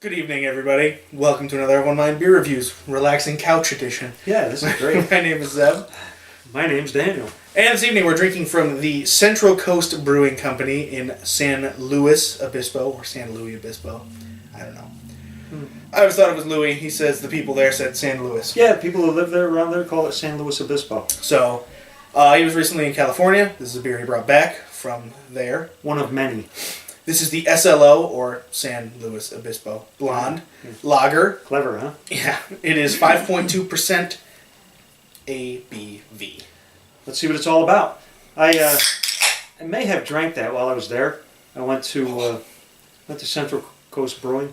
Good evening, everybody. Welcome to another one of my beer reviews, relaxing couch edition. Yeah, this is great. My name is Zeb. My name's Daniel. And this evening we're drinking from the Central Coast Brewing Company in San Luis Obispo, or San Luis Obispo. I don't know. I always thought it was Louis. He says the people there said San Luis. Yeah, people who live there around there call it San Luis Obispo. So, he was recently in California. This is a beer he brought back from there. One of many. This is the SLO, or San Luis Obispo Blonde Lager. Clever, huh? Yeah, it is 5.2% ABV. Let's see what it's all about. I may have drank that while I was there. I went to Central Coast Brewing.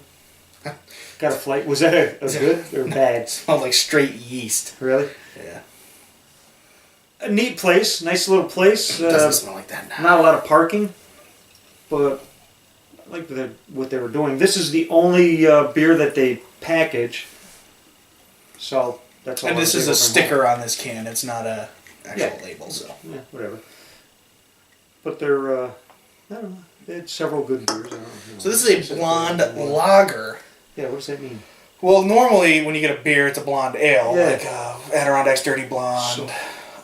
Got a flight. Was that a good or bad? It smelled like straight yeast. Really? Yeah. A neat place. Nice little place. It doesn't smell like that now. Not a lot of parking, but I like what they were doing. This is the only beer that they package. So that's all. And this is a sticker on this can. It's not a actual label. So yeah, whatever. But they're I don't know. They had several good beers. I don't know. So this is a blonde lager. Yeah, what does that mean? Well, normally when you get a beer, it's a blonde ale, Yeah. like Adirondack's Dirty Blonde.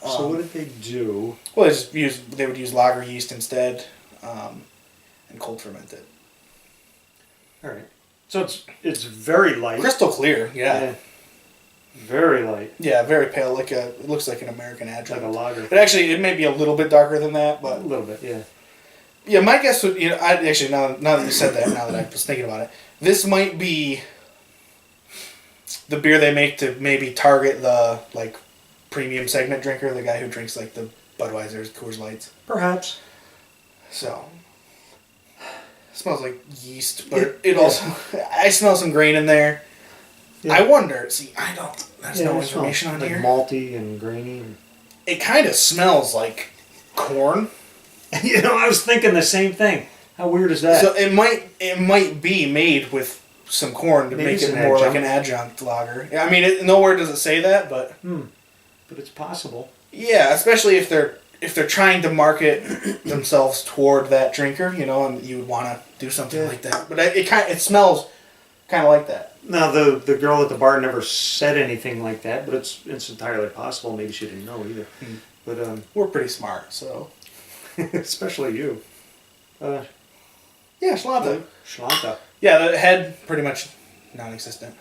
So what did they do? Well, they would use lager yeast instead, and cold ferment it. All right. So it's very light. Crystal clear, yeah. Very light. Yeah, very pale. Like it looks like an American adjunct. Like a lager. It may be a little bit darker than that, but A little bit, yeah. Yeah, my guess would, now that you said that, now that I was thinking about it, this might be the beer they make to maybe target the, like, premium segment drinker, the guy who drinks, like, the Budweiser's, Coors Lights. Perhaps. So, it smells like yeast, but it also, I smell some grain in there. Yeah. I wonder, there's no information on here. Like malty and grainy. It kind of smells like corn. I was thinking the same thing. How weird is that? So it might be made with some corn to make it more like an adjunct lager. I mean, nowhere does it say that, but but it's possible. Yeah, especially if they're trying to market themselves toward that drinker, and you would want to do something like that. But it smells kind of like that. Now the girl at the bar never said anything like that, but it's entirely possible. Maybe she didn't know either. But we're pretty smart, so. Especially you. Yeah, Schlanta. Schlanta. Yeah, the head, pretty much non-existent.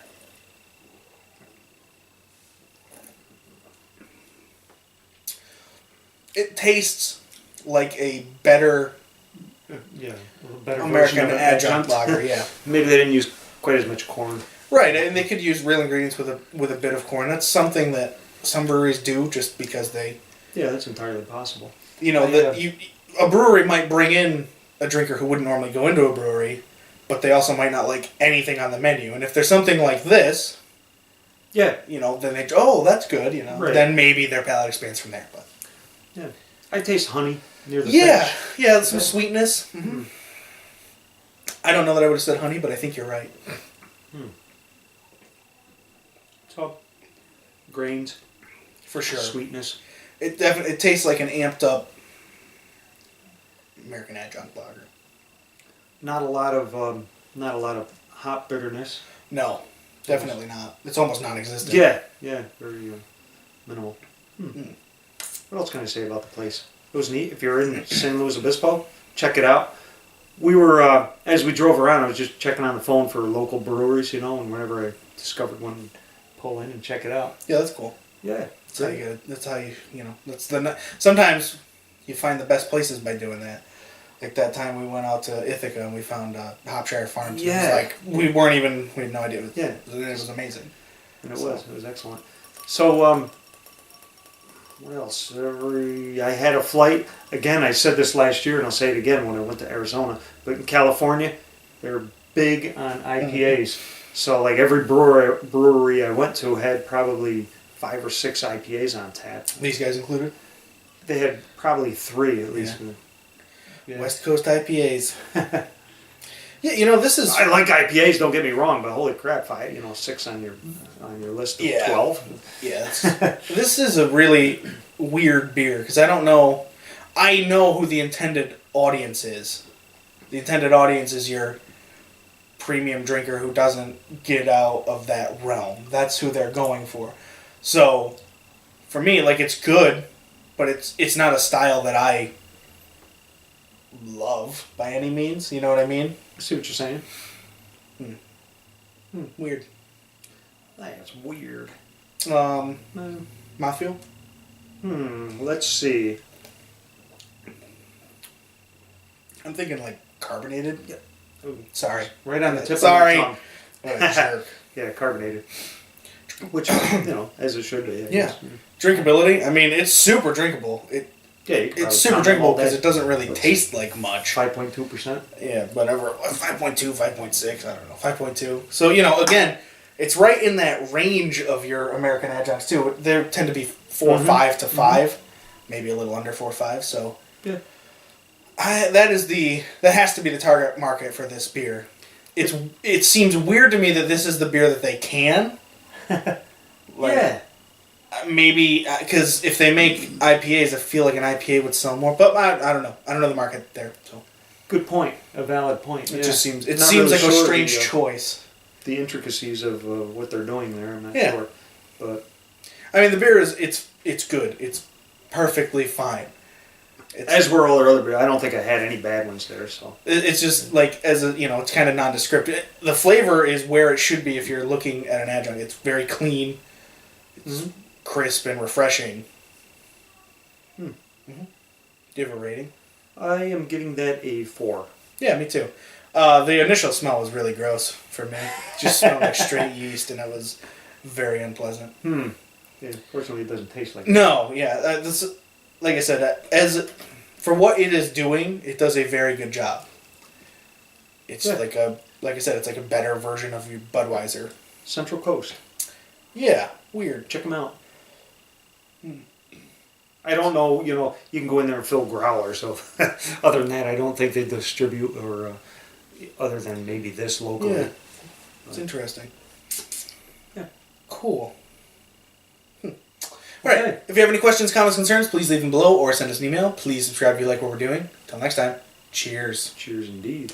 It tastes like a better American adjunct lager, yeah. Maybe they didn't use quite as much corn. Right, and they could use real ingredients with a bit of corn. That's something that some breweries do just because they... Yeah, that's entirely possible. A brewery might bring in a drinker who wouldn't normally go into a brewery, but they also might not like anything on the menu. And if there's something like this, then they that's good, Right. Then maybe their palate expands from there. But yeah, I taste honey near the finish. Yeah, some sweetness. Mm-hmm. I don't know that I would have said honey, but I think you're right. So, grains, for sure, sweetness. It tastes like an amped up American adjunct lager. Not a lot of hop bitterness. No, definitely not. It's almost non-existent. Yeah, very minimal. What else can I say about the place? It was neat. If you're in San Luis Obispo, check it out. We were as we drove around, I was just checking on the phone for local breweries, and whenever I discovered one, pull in and check it out. Yeah, that's cool. Yeah, that's how you sometimes you find the best places by doing that. Like that time we went out to Ithaca and we found Hopshire Farms. Yeah. It was we had no idea. It was amazing. And it was excellent. So, what else? I had a flight. Again, I said this last year and I'll say it again when I went to Arizona. But in California, they're big on IPAs. So like every brewery I went to had probably 5 or 6 IPAs on tap. These guys included? They had probably 3 at least. Yeah. West Coast IPAs. This is... I like IPAs, don't get me wrong, but holy crap, 6 on your list of 12. Yeah. This is a really weird beer, because I don't know... I know who the intended audience is. The intended audience is your premium drinker who doesn't get out of that realm. That's who they're going for. So, for me, like, it's good, but it's not a style that I love by any means. You know what I mean? I see what you're saying. Weird. That's weird. Mouthfeel? Let's see. I'm thinking, like, carbonated. Yeah. Sorry. Right on the tip Sorry. of the tongue. What a jerk. Yeah, carbonated. Which, as it should be. I guess. Drinkability? I mean, it's super drinkable. It's super drinkable because it doesn't really taste like much. 5.2%? Yeah, whatever. 5.2, 5.6, I don't know. 5.2. So, again, it's right in that range of your American adjuncts, too. They tend to be 4.5 to 5. Maybe a little under 4.5, so... Yeah. That has to be the target market for this beer. It seems weird to me that this is the beer that they can. Yeah. Maybe, because if they make IPAs, I feel like an IPA would sell more. But I don't know. I don't know the market there. So good point. A valid point. It just seems like really a strange choice. The intricacies of what they're doing there, I'm not sure. But I mean, the beer it's good. It's perfectly fine. As were all their other beers. I don't think I had any bad ones there. So it's just like it's kind of nondescript. The flavor is where it should be if you're looking at an adjunct. It's very clean. It's crisp and refreshing. Do you have a rating? I am giving that a 4. Yeah, me too. The initial smell was really gross for me. It just smelled like straight yeast, and it was very unpleasant. Yeah, fortunately, it doesn't taste like that. No, yeah. Like I said, for what it is doing, it does a very good job. It's like I said, it's like a better version of your Budweiser. Central Coast. Yeah, weird. Check them out. I don't know, you can go in there and fill growlers. So other than that, I don't think they distribute or other than maybe this locally. Yeah, it's interesting. Yeah, cool. All right. If you have any questions, comments, concerns, please leave them below or send us an email. Please subscribe if you like what we're doing. Until next time, cheers. Cheers indeed.